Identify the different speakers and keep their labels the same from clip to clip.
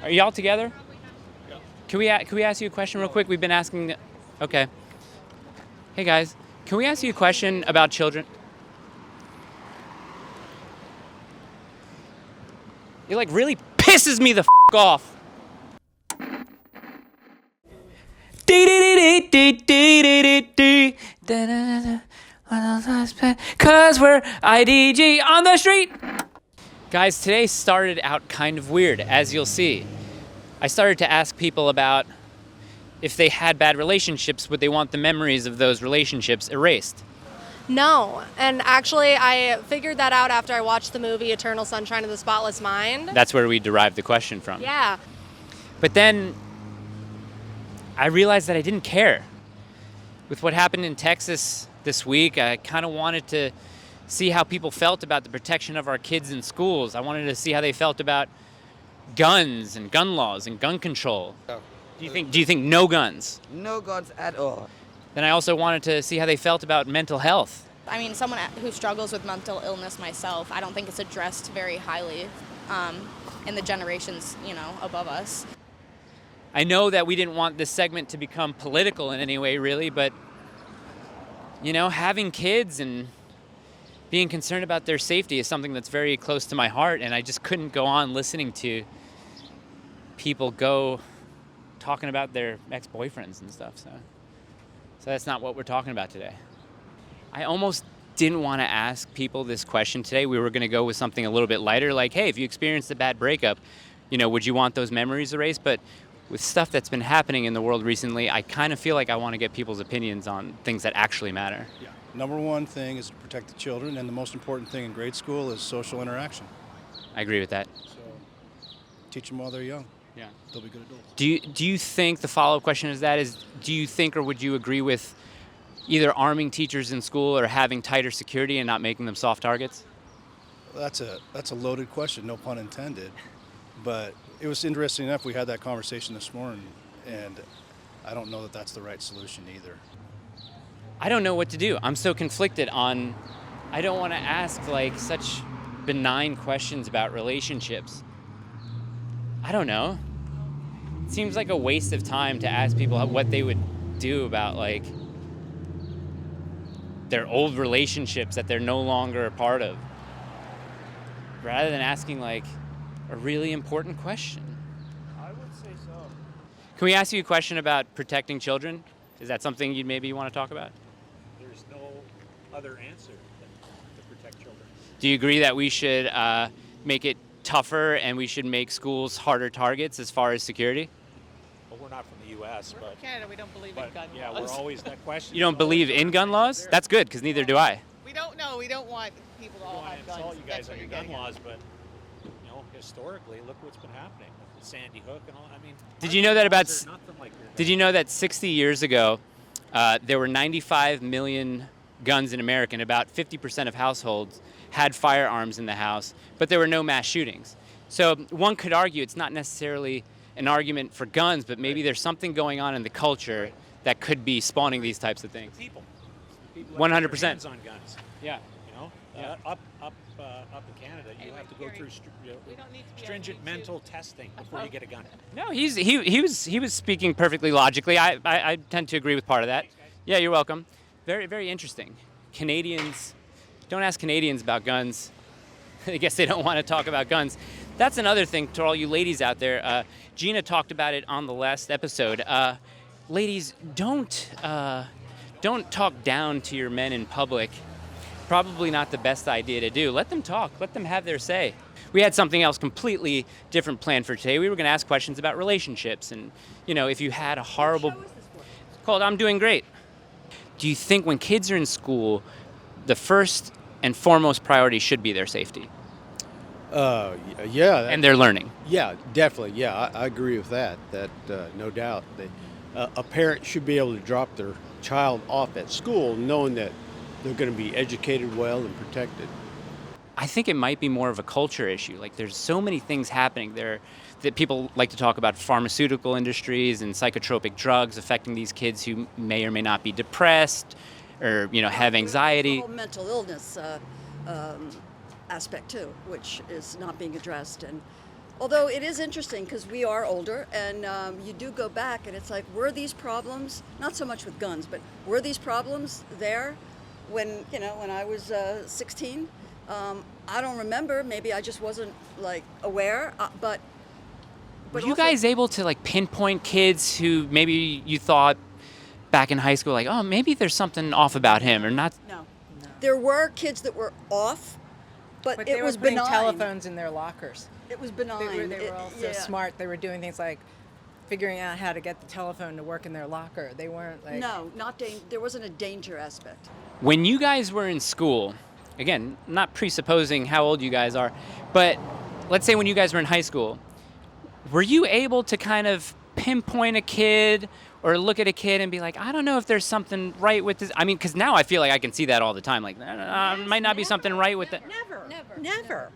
Speaker 1: Are y'all together? Yeah. Can we ask you a question real quick? We've been asking. Okay. Hey guys, can we ask you a question about children? It like really pisses me the off. Cause we're IDG on the street. Guys, today started out kind of weird, as you'll see. I started to ask people about if they had bad relationships, would they want the memories of those relationships erased?
Speaker 2: No, and actually I figured that out after I watched the movie Eternal Sunshine of the Spotless Mind.
Speaker 1: That's where we derived the question from.
Speaker 2: Yeah.
Speaker 1: But then I realized that I didn't care. With what happened in Texas this week, I kind of wanted to see how people felt about the protection of our kids in schools. I wanted to see how they felt about guns and gun laws and gun control.
Speaker 3: No.
Speaker 1: Do you think no guns?
Speaker 3: No guns at all.
Speaker 1: Then I also wanted to see how they felt about mental health.
Speaker 4: I mean, someone who struggles with mental illness myself, I don't think it's addressed very highly in the generations, above us.
Speaker 1: I know that we didn't want this segment to become political in any way, really, but, having kids and being concerned about their safety is something that's very close to my heart, and I just couldn't go on listening to people go talking about their ex-boyfriends and stuff, so that's not what we're talking about today. I almost didn't want to ask people this question today. We were going to go with something a little bit lighter, like, hey, if you experienced a bad breakup, would you want those memories erased? But with stuff that's been happening in the world recently, I kind of feel like I want to get people's opinions on things that actually matter.
Speaker 5: Yeah. Number one thing is to protect the children, and the most important thing in grade school is social interaction.
Speaker 1: I agree with that.
Speaker 5: So teach them while they're young.
Speaker 1: Yeah.
Speaker 5: They'll be good adults.
Speaker 1: Do you think, the follow-up question is, do you think or would you agree with either arming teachers in school or having tighter security and not making them soft targets?
Speaker 5: That's a loaded question, no pun intended. But it was interesting enough, we had that conversation this morning, and I don't know that that's the right solution either.
Speaker 1: I don't know what to do. I'm so conflicted on, I don't want to ask such benign questions about relationships. I don't know. It seems like a waste of time to ask people what they would do about their old relationships that they're no longer a part of, rather than asking a really important question.
Speaker 6: I would say so.
Speaker 1: Can we ask you a question about protecting children? Is that something you'd maybe want to talk about?
Speaker 6: There's no other answer than to protect children.
Speaker 1: Do you agree that we should make it tougher and we should make schools harder targets as far as security?
Speaker 6: Well, we're not from the U.S.,
Speaker 7: We're
Speaker 6: but
Speaker 7: from Canada. We don't believe in gun
Speaker 6: yeah,
Speaker 7: laws.
Speaker 6: we're always that question.
Speaker 1: You don't believe in gun laws? That's good, because neither do I.
Speaker 7: We don't know. We don't want people to
Speaker 6: I don't
Speaker 7: all
Speaker 6: want
Speaker 7: have
Speaker 6: to insult
Speaker 7: guns.
Speaker 6: you
Speaker 7: That's
Speaker 6: guys
Speaker 7: what
Speaker 6: on your
Speaker 7: you're
Speaker 6: gun
Speaker 7: getting at.
Speaker 6: laws, but historically, look what's been happening with the Sandy Hook and all. I mean,
Speaker 1: Did you know that about?
Speaker 6: laws are nothing like your
Speaker 1: Did you know that 60 years ago, there were 95 million guns in America, and about 50% of households had firearms in the house, but there were no mass shootings. So one could argue it's not necessarily an argument for guns, but maybe there's something going on in the culture that could be spawning these types of things.
Speaker 6: people.
Speaker 1: 100%.
Speaker 6: Hands on guns.
Speaker 1: Yeah. Yeah.
Speaker 6: Up in Canada, you have to go through
Speaker 7: We don't need to be
Speaker 6: stringent
Speaker 7: on YouTube.
Speaker 6: mental testing before you get a gun.
Speaker 1: No, he was speaking perfectly logically. I tend to agree with part of that. Yeah, you're welcome. Very, very interesting. Canadians, don't ask Canadians about guns. I guess they don't want to talk about guns. That's another thing to all you ladies out there. Gina talked about it on the last episode. Ladies, don't talk down to your men in public. Probably not the best idea to do. Let them talk. Let them have their say. We had something else completely different planned for today. We were going to ask questions about relationships and, if you had a horrible... It's called I'm Doing Great. Do you think when kids are in school, the first and foremost priority should be their safety?
Speaker 8: Yeah.
Speaker 1: And their learning?
Speaker 8: Yeah, definitely. Yeah, I agree with that. That no doubt. A parent should be able to drop their child off at school knowing that they're going to be educated well and protected.
Speaker 1: I think it might be more of a culture issue. There's so many things happening there that people like to talk about pharmaceutical industries and psychotropic drugs affecting these kids who may or may not be depressed or, have anxiety.
Speaker 9: The whole mental illness aspect too, which is not being addressed. And
Speaker 3: Although it is interesting because we are older and you do go back and it's like, were these problems, not so much with guns, but were these problems there when, when I was 16? I don't remember. Maybe I just wasn't like aware, but
Speaker 1: Were you
Speaker 3: also-
Speaker 1: guys able to like pinpoint kids who maybe you thought back in high school, like, oh, maybe there's something off about him or not?
Speaker 3: No. There were kids that were off, but
Speaker 9: they
Speaker 3: it
Speaker 9: were
Speaker 3: was
Speaker 9: putting
Speaker 3: benign.
Speaker 9: telephones in their lockers.
Speaker 3: It was benign.
Speaker 9: They were all so smart. They were doing things like figuring out how to get the telephone to work in their locker. They weren't like...
Speaker 3: No, there wasn't a danger aspect.
Speaker 1: When you guys were in school, again, not presupposing how old you guys are, but let's say when you guys were in high school, were you able to kind of pinpoint a kid or look at a kid and be like, I don't know if there's something right with this? I mean, because now I feel like I can see that all the time. Like, might not be something right with that.
Speaker 10: Never.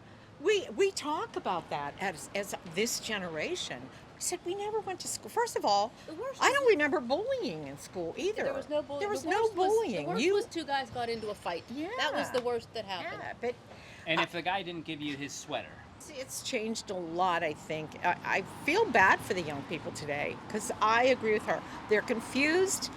Speaker 10: We talk about that as this generation. I said we never went to school. First of all, I don't remember bullying in school either.
Speaker 11: There was no bullying.
Speaker 10: There was
Speaker 11: The
Speaker 10: no
Speaker 11: worst
Speaker 10: bullying.
Speaker 11: The worst was two guys got into a fight.
Speaker 10: Yeah.
Speaker 11: That was the worst that happened.
Speaker 10: Yeah, but
Speaker 1: And if the guy didn't give you his sweater?
Speaker 10: it's changed a lot, I think. I feel bad for the young people today because I agree with her. They're confused.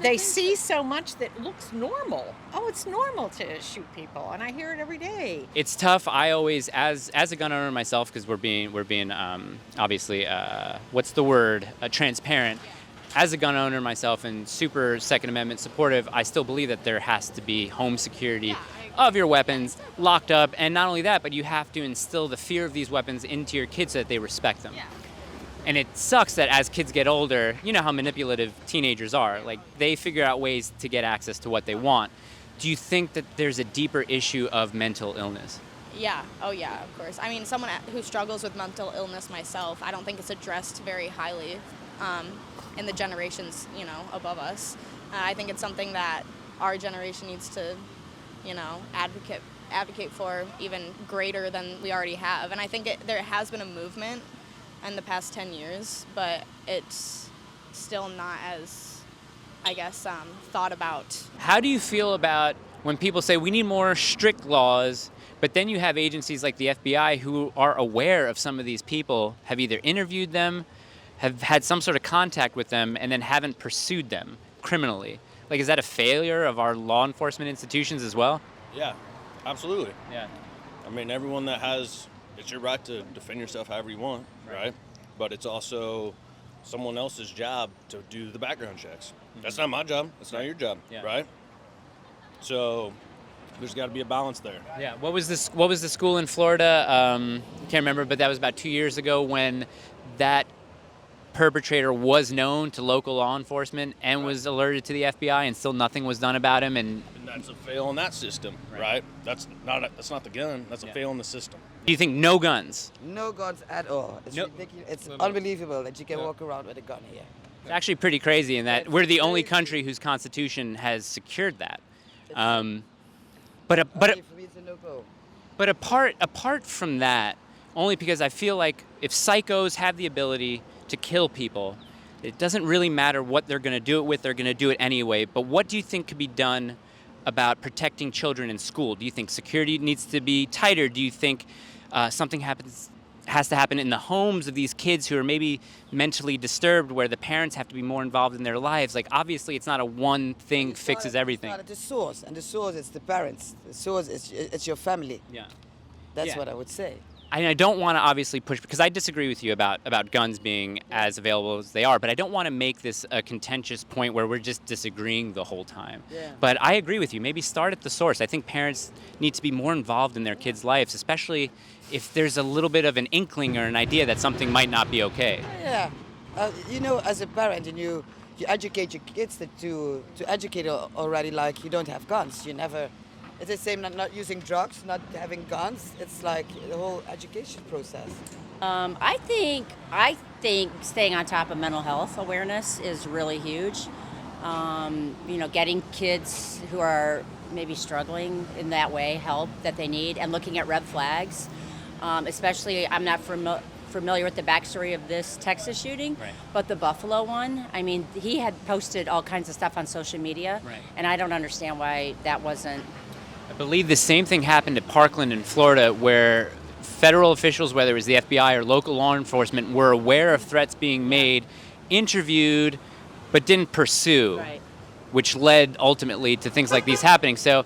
Speaker 10: They see so much that looks normal. Oh, it's normal to shoot people, and I hear it every day.
Speaker 1: It's tough. I always, as a gun owner myself, because we're being obviously, what's the word? Transparent. As a gun owner myself and super Second Amendment supportive, I still believe that there has to be home security of your weapons locked up, and not only that, but you have to instill the fear of these weapons into your kids so that they respect them. And it sucks that as kids get older, you know how manipulative teenagers are. Like, they figure out ways to get access to what they want. Do you think that there's a deeper issue of mental illness?
Speaker 4: Yeah. Oh, yeah, of course. I mean, someone who struggles with mental illness myself, I don't think it's addressed very highly in the generations, above us. I think it's something that our generation needs to, advocate for even greater than we already have. And I think there has been a movement in the past 10 years, but it's still not as, I guess, thought about.
Speaker 1: How do you feel about when people say we need more strict laws, but then you have agencies like the FBI who are aware of some of these people, have either interviewed them, have had some sort of contact with them, and then haven't pursued them criminally? Like, is that a failure of our law enforcement institutions as well?
Speaker 12: Yeah, absolutely.
Speaker 1: Yeah.
Speaker 12: I mean, everyone that has, it's your right to defend yourself however you want, right? But it's also someone else's job to do the background checks. Mm-hmm. That's not my job. That's not your job, right? So there's got to be a balance there.
Speaker 1: Yeah. What was the school in Florida? Can't remember, but that was about 2 years ago when that perpetrator was known to local law enforcement and was alerted to the FBI, and still nothing was done about him. And
Speaker 12: that's a fail in that system, right? That's not the gun. That's a fail in the system.
Speaker 1: Do you think no guns?
Speaker 13: No guns at all. It's ridiculous. It's unbelievable that you can walk around with a gun here.
Speaker 1: It's actually pretty crazy in that we're the only country whose constitution has secured that. But apart from that, only because I feel like if psychos have the ability to kill people, it doesn't really matter what they're going to do it with. They're going to do it anyway. But what do you think could be done about protecting children in school? Do you think security needs to be tighter? Do you think something has to happen in the homes of these kids who are maybe mentally disturbed, where the parents have to be more involved in their lives? Like, obviously, it's not a one thing fixes everything.
Speaker 13: It's not the source, and the source is the parents. The source is it's your family.
Speaker 1: Yeah.
Speaker 13: That's what I would say.
Speaker 1: I don't want to obviously push, because I disagree with you about guns being as available as they are, but I don't want to make this a contentious point where we're just disagreeing the whole time.
Speaker 13: Yeah.
Speaker 1: But I agree with you. Maybe start at the source. I think parents need to be more involved in their kids' lives, especially if there's a little bit of an inkling or an idea that something might not be okay.
Speaker 13: Yeah. As a parent, and you educate your kids to educate already, like you don't have guns. You never... It's the same, not using drugs, not having guns. It's like the whole education process.
Speaker 14: I think staying on top of mental health awareness is really huge. Getting kids who are maybe struggling in that way help that they need, and looking at red flags. Especially, I'm not familiar with the backstory of this Texas shooting, but the Buffalo one, I mean, he had posted all kinds of stuff on social media, and I don't understand why that wasn't.
Speaker 1: I believe the same thing happened at Parkland in Florida, where federal officials, whether it was the FBI or local law enforcement, were aware of threats being made, interviewed, but didn't pursue,
Speaker 14: Right.
Speaker 1: which led ultimately to things like these happening. So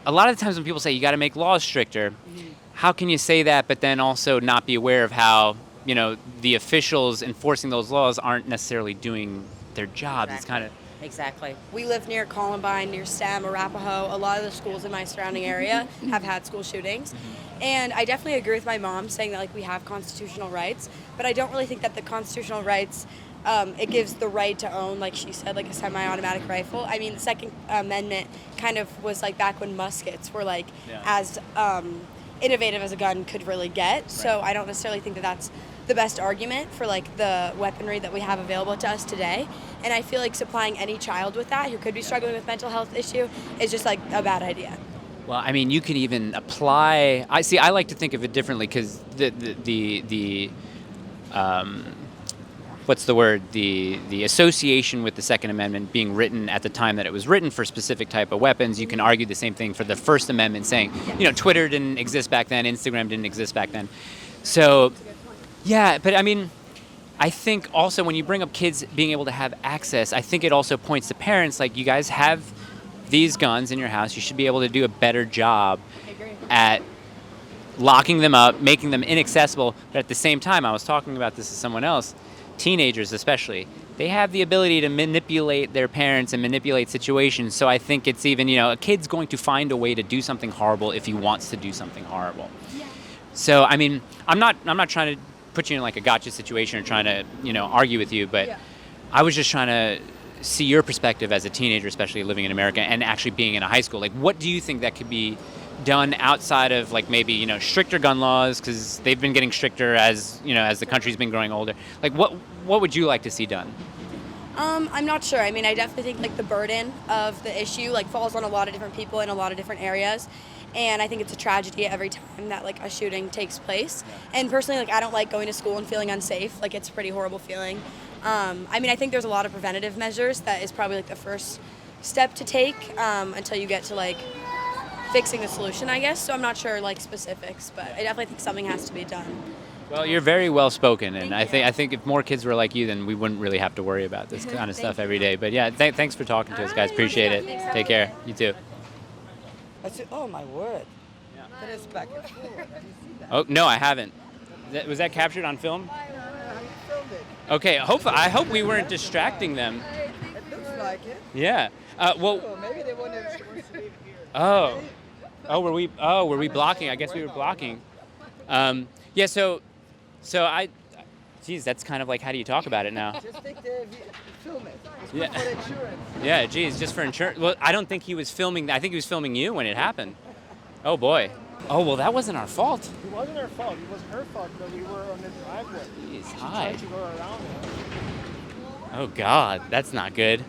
Speaker 1: a lot of the times when people say you got to make laws stricter, how can you say that but then also not be aware of how, the officials enforcing those laws aren't necessarily doing their jobs? It's kind of...
Speaker 14: Exactly.
Speaker 15: We live near Columbine, near STEM, Arapahoe. A lot of the schools in my surrounding area have had school shootings. And I definitely agree with my mom saying that we have constitutional rights, but I don't really think that the constitutional rights, it gives the right to own, like she said, a semi-automatic rifle. I mean, the Second Amendment kind of was back when muskets were as innovative as a gun could really get. So I don't necessarily think that that's the best argument for the weaponry that we have available to us today. And I feel supplying any child with that who could be struggling with mental health issue is just a bad idea.
Speaker 1: Well, I mean, you could even apply. I like to think of it differently because the what's the word? The association with the Second Amendment being written at the time that it was written for specific type of weapons. You can argue the same thing for the First Amendment, saying, Twitter didn't exist back then, Instagram didn't exist back then. So, yeah, but I mean, I think also when you bring up kids being able to have access, I think it also points to parents you guys have these guns in your house. You should be able to do a better job at locking them up, making them inaccessible. But at the same time, I was talking about this to someone else, teenagers especially, they have the ability to manipulate their parents and manipulate situations. So I think it's even, a kid's going to find a way to do something horrible if he wants to do something horrible. Yeah. So, I mean, I'm not trying to put you in a gotcha situation or trying to, argue with you, but I was just trying to see your perspective as a teenager, especially living in America and actually being in a high school. What do you think that could be done outside of maybe stricter gun laws, because they've been getting stricter as as the country's been growing older? What would you like to see done?
Speaker 15: I'm not sure. I mean, I definitely think the burden of the issue falls on a lot of different people in a lot of different areas. And I think it's a tragedy every time that a shooting takes place. And personally, I don't like going to school and feeling unsafe. It's a pretty horrible feeling. I mean, I think there's a lot of preventative measures that is probably the first step to take until you get to fixing the solution, I guess. So I'm not sure specifics, but I definitely think something has to be done.
Speaker 1: Well, you're very well spoken, and I think if more kids were like you, then we wouldn't really have to worry about this kind of stuff every day. But yeah, thanks for talking to us, guys. Appreciate it. Take care. You too.
Speaker 13: I said, oh my word. That is back and forth.
Speaker 1: Oh no, I haven't. Was that captured on film? Okay. I hope we weren't distracting them.
Speaker 13: It looks like it.
Speaker 1: Yeah. Well.
Speaker 13: Maybe they wanted to leave here.
Speaker 1: Oh, were we blocking? I guess we were blocking. Yeah. So geez, that's kind of how do you talk about it now?
Speaker 13: Just take film it. It's
Speaker 1: Yeah.
Speaker 13: good for insurance.
Speaker 1: Yeah, geez, just for insurance. Well, I don't think he was filming. I think he was filming you when it happened. Oh boy. Oh well, that wasn't our fault.
Speaker 16: It wasn't our fault. It was her fault because we were on the driveway.
Speaker 1: Jeez,
Speaker 16: She
Speaker 1: hi.
Speaker 16: tried to go around it.
Speaker 1: Oh God, that's not good.